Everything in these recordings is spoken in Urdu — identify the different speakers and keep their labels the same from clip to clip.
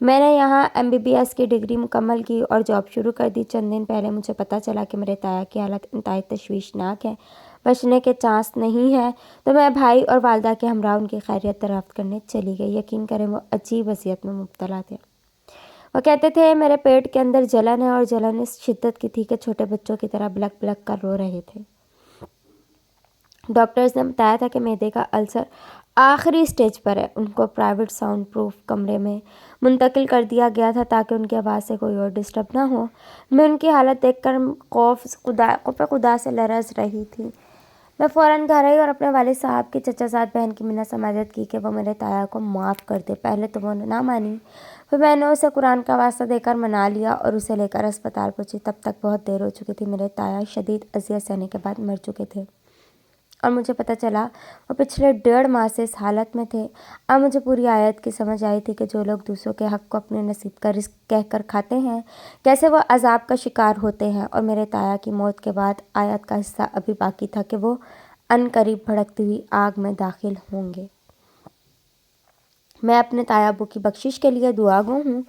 Speaker 1: میں نے یہاں MBBS کی ڈگری مکمل کی اور جاب شروع کر دی۔ چند دن پہلے مجھے پتہ چلا کہ میرے تایا کی حالت انتہائی تشویشناک ہے، بچنے کے چانس نہیں ہے، تو میں بھائی اور والدہ کے ہمراہ ان کی خیریت دریافت کرنے چلی گئی۔ یقین کریں وہ عجیب اذیت میں مبتلا تھے۔ وہ کہتے تھے میرے پیٹ کے اندر جلن ہے، اور جلن اس شدت کی تھی کہ چھوٹے بچوں کی طرح بلک بلک کر رو رہے تھے۔ ڈاکٹرز نے بتایا تھا کہ معدے کا السر آخری سٹیج پر ہے۔ ان کو پرائیویٹ ساؤنڈ پروف کمرے میں منتقل کر دیا گیا تھا تاکہ ان کی آواز سے کوئی اور ڈسٹرب نہ ہو۔ میں ان کی حالت دیکھ کر خوف خدا سے لرز رہی تھی۔ میں فوراً گھر آئی اور اپنے والد صاحب کی چچا زاد بہن کی منت سماجت کی کہ وہ میرے تایا کو معاف کر دے۔ پہلے تو وہ نہ مانی، پھر میں نے اسے قرآن کا واسطہ دے کر منا لیا اور اسے لے کر اسپتال پہنچی۔ تب تک بہت دیر ہو چکی تھی۔ میرے تایا شدید اذیت سہنے کے بعد مر چکے تھے اور مجھے پتہ چلا وہ پچھلے 1.5 ماہ سے اس حالت میں تھے۔ اب مجھے پوری آیت کی سمجھ آئی تھی کہ جو لوگ دوسروں کے حق کو اپنے نصیب کا رزق کہہ کر کھاتے ہیں کیسے وہ عذاب کا شکار ہوتے ہیں، اور میرے تایا کی موت کے بعد آیت کا حصہ ابھی باقی تھا کہ وہ عنقریب بھڑکتی ہوئی آگ میں داخل ہوں گے۔ میں اپنے تایا ابو کی بخشش کے لیے دعا گو ہوں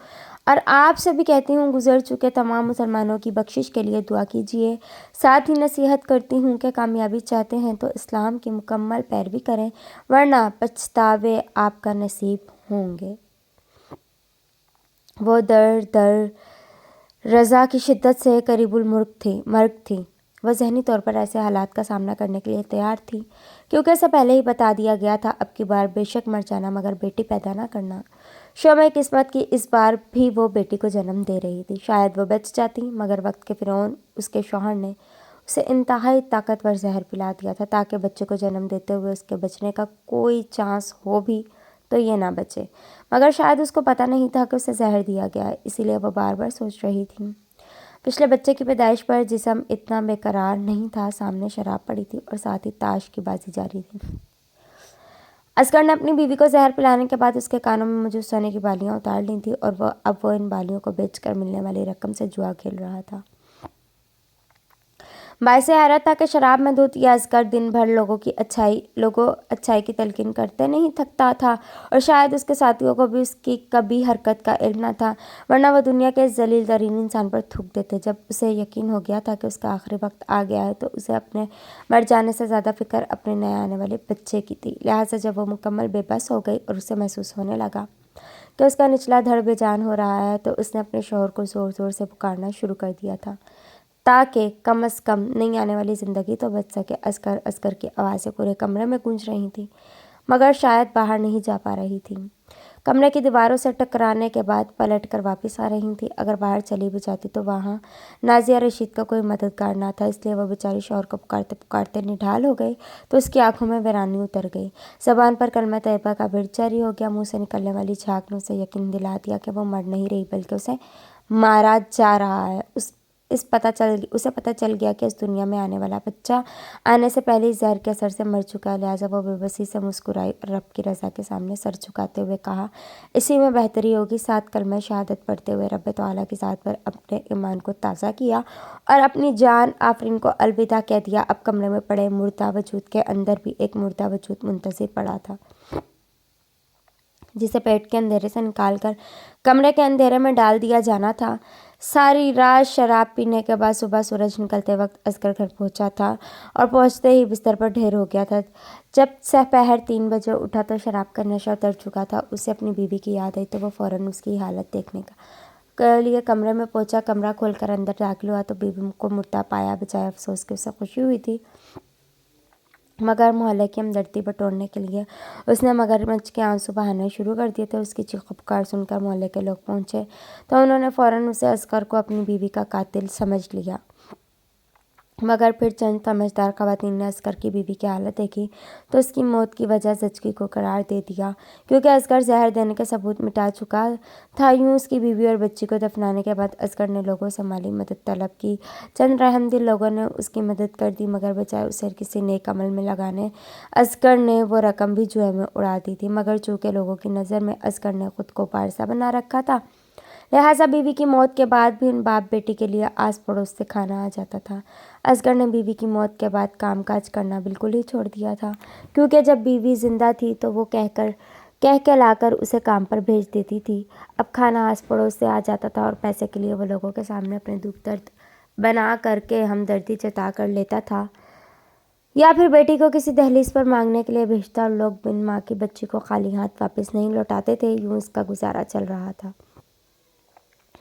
Speaker 1: اور آپ سے بھی کہتی ہوں گزر چکے تمام مسلمانوں کی بخشش کے لیے دعا کیجیے۔ ساتھ ہی نصیحت کرتی ہوں کہ کامیابی چاہتے ہیں تو اسلام کی مکمل پیروی کریں، ورنہ پچھتاوے آپ کا نصیب ہوں گے۔ وہ در رضا کی شدت سے قریب مرگ تھی۔ وہ ذہنی طور پر ایسے حالات کا سامنا کرنے کے لیے تیار تھی کیونکہ اسے پہلے ہی بتا دیا گیا تھا، اب کی بار بے شک مر جانا مگر بیٹی پیدا نہ کرنا۔ شومِ قسمت کی اس بار بھی وہ بیٹی کو جنم دے رہی تھی۔ شاید وہ بچ جاتی مگر وقت کے فرعون اس کے شوہر نے اسے انتہائی طاقتور زہر پلا دیا تھا تاکہ بچے کو جنم دیتے ہوئے اس کے بچنے کا کوئی چانس ہو بھی تو یہ نہ بچے، مگر شاید اس کو پتہ نہیں تھا کہ اسے زہر دیا گیا ہے، اسی لیے وہ بار بار سوچ رہی تھی۔ پچھلے بچے کی پیدائش پر جسم اتنا بے قرار نہیں تھا، سامنے شراب پڑی تھی اور ساتھ ہی تاش کی بازی جاری تھی۔ اصغر نے اپنی بیوی کو زہر پلانے کے بعد اس کے کانوں میں موجود سونے کی بالیاں اتار لی تھیں اور اب وہ ان بالیوں کو بیچ کر ملنے والی رقم سے جوا کھیل رہا تھا۔ باعث حیرت تھا کہ شراب میں دھت یہ اصغر دن بھر لوگوں اچھائی کی تلقین کرتے نہیں تھکتا تھا، اور شاید اس کے ساتھیوں کو بھی اس کی کبھی حرکت کا علم نہ تھا، ورنہ وہ دنیا کے اس ذلیل ترین انسان پر تھوک دیتے۔ جب اسے یقین ہو گیا تھا کہ اس کا آخری وقت آ گیا ہے تو اسے اپنے مر جانے سے زیادہ فکر اپنے نئے آنے والے بچے کی تھی۔ لہٰذا جب وہ مکمل بے بس ہو گئی اور اسے محسوس ہونے لگا کہ اس کا نچلا دھڑ بے جان ہو رہا ہے تو اس نے اپنے شوہر کو زور زور سے پکارنا شروع کر دیا تھا تاکہ کم از کم نئی آنے والی زندگی تو بچ سکے۔ اصغر کی آوازیں پورے کمرے میں گونج رہی تھیں مگر شاید باہر نہیں جا پا رہی تھیں۔ کمرے کی دیواروں سے ٹکرانے کے بعد پلٹ کر واپس آ رہی تھیں۔ اگر باہر چلی بھی جاتی تو وہاں نازیہ رشید کا کوئی مددگار نہ تھا، اس لیے وہ بیچاری شوہر کو پکارتے پکارتے نڈھال ہو گئی تو اس کی آنکھوں میں ویرانی اتر گئی، زبان پر کلمہ طیبہ کا ورد جاری ہو گیا، منہ سے نکلنے والی جھاگ نے اسے یقین دلا دیا کہ وہ مر نہیں رہی بلکہ اسے مارا جا رہا ہے۔ اسے پتہ چل گیا کہ اس دنیا میں آنے والا بچہ آنے سے پہلے ہی زہر کے اثر سے مر چکا ہے، لہٰذا وہ بے بسی سے مسکرائی اور رب کی رضا کے سامنے سر جھکاتے ہوئے کہا، اسی میں بہتری ہوگی۔ ساتھ کلمہ شہادت پڑھتے ہوئے رب تعالیٰ کی ذات پر اپنے ایمان کو تازہ کیا اور اپنی جان آفرین کو الوداع کہہ دیا۔ اب کمرے میں پڑے مردہ وجود کے اندر بھی ایک مردہ وجود منتظر پڑا تھا جسے پیٹ کے اندھیرے سے نکال کر کمرے کے اندھیرے میں ڈال دیا جانا تھا۔ ساری رات شراب پینے کے بعد صبح سورج نکلتے وقت اصغر گھر پہنچا تھا اور پہنچتے ہی بستر پر ڈھیر ہو گیا تھا۔ جب سپہر 3 بجے اٹھا تو شراب کا نشہ اتر چکا تھا۔ اسے اپنی بیوی کی یاد آئی تو وہ فوراً اس کی حالت دیکھنے کے لیے کمرے میں پہنچا۔ کمرہ کھول کر اندر داخل ہوا تو بیوی کو مردہ پایا، بجائے افسوس کے اسے خوشی ہوئی تھی، مگر محلے کی ہمدردی بٹورنے کے لیے اس نے مگرمچھ کے آنسو بہانے شروع کر دیے تھے۔ اس کی چیخ و پکار سن کر محلے کے لوگ پہنچے تو انہوں نے فوراً اسے اصغر کو اپنی بیوی کا قاتل سمجھ لیا، مگر پھر چند سمجھدار خواتین نے اصغر کی بیوی کی حالت دیکھی تو اس کی موت کی وجہ زچگی کو قرار دے دیا، کیونکہ اصغر زہر دینے کے ثبوت مٹا چکا تھا۔ یوں اس کی بیوی اور بچی کو دفنانے کے بعد اصغر نے لوگوں سے مالی مدد طلب کی۔ چند رحم دل لوگوں نے اس کی مدد کر دی، مگر بجائے اسے کسی نیک عمل میں لگانے اصغر نے وہ رقم بھی جوئے میں اڑا دی تھی۔ مگر چونکہ لوگوں کی نظر میں اصغر نے خود کو پارسا بنا رکھا تھا، لہٰذا بیوی کی موت کے بعد بھی ان باپ بیٹی کے لیے آس پڑوس سے کھانا آ جاتا تھا۔ اصغر نے بیوی کی موت کے بعد کام کاج کرنا بالکل ہی چھوڑ دیا تھا، کیونکہ جب بیوی زندہ تھی تو وہ کہہ کے لا کر اسے کام پر بھیج دیتی تھی۔ اب کھانا آس پڑوس سے آ جاتا تھا اور پیسے کے لیے وہ لوگوں کے سامنے اپنے دکھ درد بنا کر کے ہمدردی جتا کر لیتا تھا، یا پھر بیٹی کو کسی دہلیز پر مانگنے کے لیے بھیجتا اور لوگ بن ماں کی بچی کو خالی ہاتھ واپس نہیں لوٹاتے تھے۔ یوں اس کا گزارا چل رہا تھا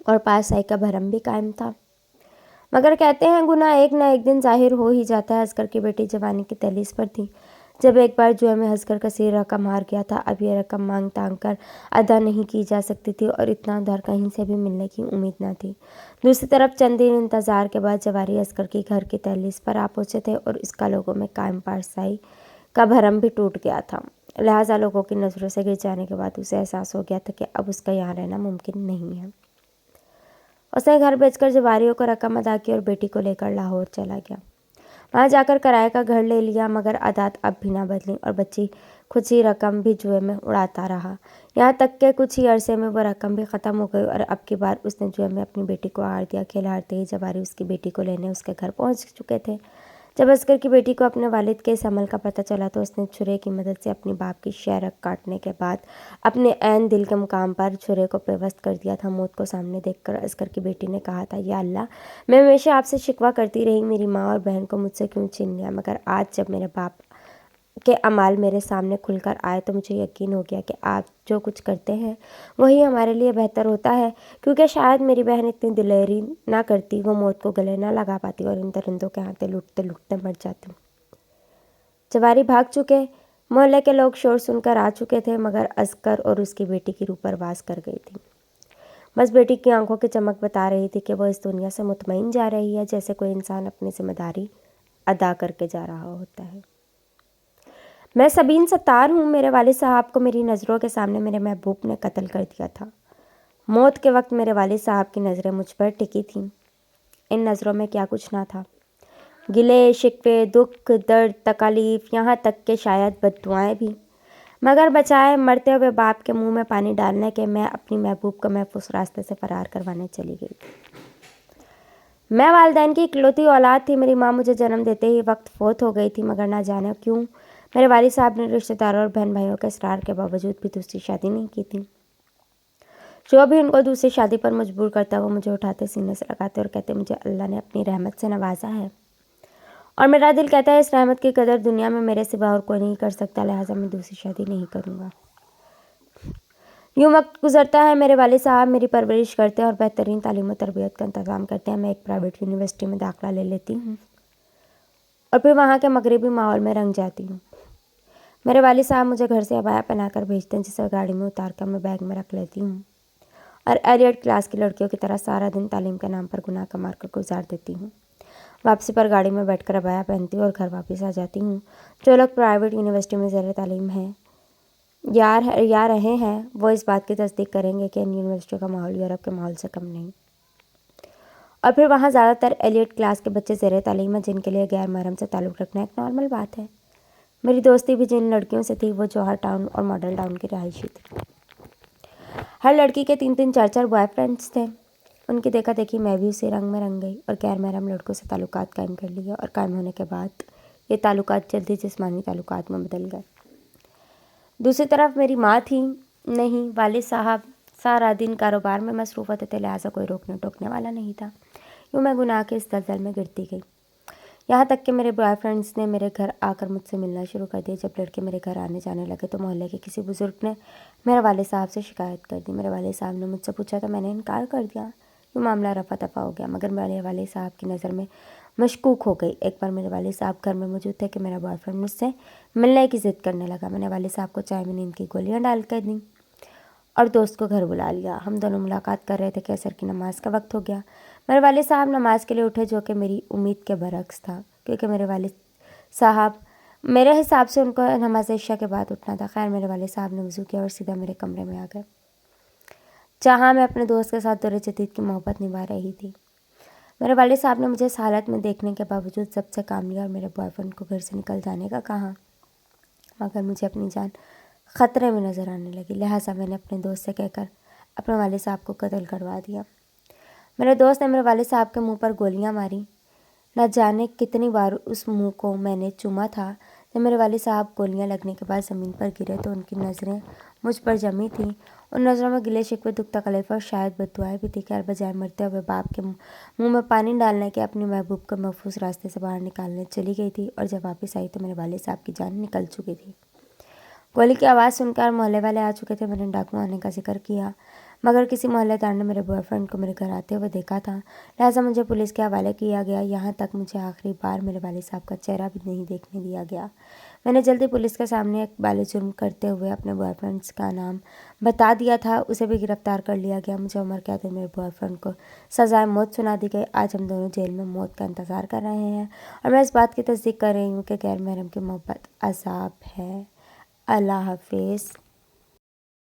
Speaker 1: اور پاسائی کا بھرم بھی قائم تھا، مگر کہتے ہیں گناہ ایک نہ ایک دن ظاہر ہو ہی جاتا ہے۔ اصغر کی بیٹی جوانی کی دہلیز پر تھی جب ایک بار جوئے میں اصغر کثیر رقم ہار گیا تھا۔ اب یہ رقم مانگ تانگ کر ادا نہیں کی جا سکتی تھی اور اتنا ادھار کہیں سے بھی ملنے کی امید نہ تھی۔ دوسری طرف چند دن انتظار کے بعد جواری اصغر کی گھر کی دہلیز پر آ پہنچے تھے اور اس کا لوگوں میں قائم پارسائی کا بھرم بھی ٹوٹ گیا تھا، لہٰذا لوگوں کی نظروں سے گر جانے کے بعد اسے احساس ہو گیا تھا کہ اب اس کا یہاں رہنا ممکن نہیں ہے۔ اس نے گھر بیچ کر جواریوں کو رقم ادا کی اور بیٹی کو لے کر لاہور چلا گیا۔ وہاں جا کر کرائے کا گھر لے لیا، مگر عادات اب بھی نہ بدلی اور بچی کچھ ہی رقم بھی جوئے میں اڑاتا رہا، یہاں تک کہ کچھ ہی عرصے میں وہ رقم بھی ختم ہو گئی اور اب کی بار اس نے جوئے میں اپنی بیٹی کو ہار دیا۔ کھیل ہارتے ہی جواری اس کی بیٹی کو لینے اس کے گھر پہنچ چکے تھے۔ جب اصغر کی بیٹی کو اپنے والد کے اس عمل کا پتہ چلا تو اس نے چھرے کی مدد سے اپنی باپ کی شہرک کاٹنے کے بعد اپنے عین دل کے مقام پر چھرے کو پیوست کر دیا تھا۔ موت کو سامنے دیکھ کر اصغر کی بیٹی نے کہا تھا، یا اللہ، میں ہمیشہ آپ سے شکوہ کرتی رہی، میری ماں اور بہن کو مجھ سے کیوں چھین لیا، مگر آج جب میرے باپ کے اعمال میرے سامنے کھل کر آئے تو مجھے یقین ہو گیا کہ آپ جو کچھ کرتے ہیں وہی ہمارے لیے بہتر ہوتا ہے، کیونکہ شاید میری بہن اتنی دلیری نہ کرتی، وہ موت کو گلے نہ لگا پاتی اور ان درندوں کے ہاتھے لٹتے لٹتے مر جاتی۔ جواری بھاگ چکے، محلے کے لوگ شور سن کر آ چکے تھے، مگر اصغر اور اس کی بیٹی کی روح پرواز کر گئی تھی۔ بس بیٹی کی آنکھوں کی چمک بتا رہی تھی کہ وہ اس دنیا سے مطمئن جا رہی ہے، جیسے کوئی انسان اپنی ذمہ داری ادا کر کے جا رہا ہوتا ہے۔ میں سبین ستار ہوں، میرے والد صاحب کو میری نظروں کے سامنے میرے محبوب نے قتل کر دیا تھا۔ موت کے وقت میرے والد صاحب کی نظریں مجھ پر ٹکی تھیں۔ ان نظروں میں کیا کچھ نہ تھا، گلے شکوے، دکھ درد، تکالیف، یہاں تک کہ شاید بد دعائیں بھی، مگر بچائے مرتے ہوئے باپ کے منہ میں پانی ڈالنے کے میں اپنی محبوب کو محفوظ راستے سے فرار کروانے چلی گئی تھی۔ میں والدین کی اکلوتی اولاد تھی، میری ماں مجھے جنم دیتے ہی وقت فوت ہو گئی تھی، مگر نہ جانے کیوں میرے والد صاحب نے رشتہ داروں اور بہن بھائیوں کے اصرار کے باوجود بھی دوسری شادی نہیں کی تھی۔ جو بھی ان کو دوسری شادی پر مجبور کرتا وہ مجھے اٹھاتے سینے سے لگاتے اور کہتے مجھے اللہ نے اپنی رحمت سے نوازا ہے اور میرا دل کہتا ہے اس رحمت کی قدر دنیا میں میرے سوا اور کوئی نہیں کر سکتا، لہٰذا میں دوسری شادی نہیں کروں گا۔ یوں وقت گزرتا ہے، میرے والد صاحب میری پرورش کرتے ہیں اور بہترین تعلیم و تربیت کا انتظام کرتے ہیں۔ میں ایک پرائیویٹ یونیورسٹی میں داخلہ لے لیتی ہوں اور پھر وہاں کے مغربی ماحول میں رنگ جاتی ہوں۔ میرے والد صاحب مجھے گھر سے عبایا پہنا کر بھیجتے ہیں، جسے گاڑی میں اتار کر میں بیگ میں رکھ لیتی ہوں اور ایلیٹ کلاس کی لڑکیوں کی طرح سارا دن تعلیم کے نام پر گناہ کمار کر گزار دیتی ہوں۔ واپسی پر گاڑی میں بیٹھ کر عبایا پہنتی ہوں اور گھر واپس آ جاتی ہوں۔ جو لوگ پرائیویٹ یونیورسٹی میں زیر تعلیم ہیں یا رہے ہیں وہ اس بات کی تصدیق کریں گے کہ ان یونیورسٹیوں کا ماحول یورپ کے ماحول سے کم نہیں، اور پھر وہاں زیادہ تر ایلیٹ کلاس کے بچے زیر تعلیم ہیں، جن کے لیے غیر محرم سے تعلق رکھنا ایک نارمل بات ہے۔ میری دوستی بھی جن لڑکیوں سے تھی وہ جوہر ٹاؤن اور ماڈل ٹاؤن کی رہائشی تھی۔ ہر لڑکی کے 3 4 بوائے فرینڈس تھے۔ ان کی دیکھا دیکھی میں بھی اسی رنگ میں رنگ گئی اور غیر محرم لڑکوں سے تعلقات قائم کر لیے، اور قائم ہونے کے بعد یہ تعلقات جلدی جسمانی تعلقات میں بدل گئے۔ دوسری طرف میری ماں تھی نہیں، والد صاحب سارا دن کاروبار میں مصروف ہوتے تھے، لہٰذا کوئی روکنے ٹوکنے والا نہیں تھا۔ یوں میں گناہ کے اس دلدل میں گرتی گئی، یہاں تک کہ میرے بوائے فرینڈس نے میرے گھر آ کر مجھ سے ملنا شروع کر دیا۔ جب لڑکے میرے گھر آنے جانے لگے تو محلے کے کسی بزرگ نے میرے والد صاحب سے شکایت کر دی۔ میرے والد صاحب نے مجھ سے پوچھا تو میں نے انکار کر دیا۔ یوں معاملہ رفع دفع ہو گیا، مگر میرے والد صاحب کی نظر میں مشکوک ہو گئی۔ ایک بار میرے والد صاحب گھر میں موجود تھے کہ میرا بوائے فرینڈ مجھ سے ملنے کی ضد کرنے لگا۔ میں نے والد صاحب کو چائے میں نیند کی گولیاں ڈال کر دیں اور دوست کو گھر بلا لیا۔ ہم دونوں ملاقات کر رہے تھے کہ عصر کی نماز کا وقت ہو گیا۔ میرے والد صاحب نماز کے لیے اٹھے، جو کہ میری امید کے برعکس تھا، کیونکہ میرے والد صاحب میرے حساب سے ان کو نماز عشاء کے بعد اٹھنا تھا۔ خیر، میرے والد صاحب نے وضو کیا اور سیدھا میرے کمرے میں آ گئے، جہاں میں اپنے دوست کے ساتھ دور جدید کی محبت نبھا رہی تھی۔ میرے والد صاحب نے مجھے اس حالت میں دیکھنے کے باوجود ضبط سے کام لیا اور میرے بوائے فرینڈ کو گھر سے نکل جانے کا کہا، مگر مجھے اپنی جان خطرے میں نظر آنے لگی، لہٰذا میں نے اپنے دوست سے کہہ کر اپنے والد صاحب کو قتل کروا دیا۔ میرے دوست نے میرے والد صاحب کے منہ پر گولیاں ماری۔ نہ جانے کتنی بار اس منہ کو میں نے چوما تھا۔ جب میرے والد صاحب گولیاں لگنے کے بعد زمین پر گرے تو ان کی نظریں مجھ پر جمی تھیں۔ ان نظروں میں گلے شکوے، دکھ تکلیف اور شاید بددعائیں بھی تھیں۔ خیر بجائے مرتے ہوئے باپ کے منہ میں پانی ڈالنے کے اپنی محبوب کو محفوظ راستے سے باہر نکالنے چلی گئی تھی، اور جب واپس آئی تو میرے والد صاحب کی جان نکل چکی تھی۔ گولی کی آواز سن کر محلے والے آ چکے تھے۔ میں نے ڈاکو آنے کا ذکر کیا، مگر کسی محلے دار نے میرے بوائے فرینڈ کو میرے گھر آتے ہوئے دیکھا تھا، لہٰذا مجھے پولیس کے حوالے کیا گیا۔ یہاں تک مجھے آخری بار میرے والد صاحب کا چہرہ بھی نہیں دیکھنے دیا گیا۔ میں نے جلدی پولیس کے سامنے اقبال جرم کرتے ہوئے اپنے بوائے فرینڈ کا نام بتا دیا تھا، اسے بھی گرفتار کر لیا گیا۔ مجھے عمر قید اور میرے بوائے فرینڈ کو سزائے موت سنا دی گئی۔ آج ہم دونوں جیل میں موت کا انتظار کر رہے ہیں، اور میں اس بات کی تصدیق کر رہی ہوں کہ غیر محرم کی محبت عذاب ہے۔ اللہ حافظ۔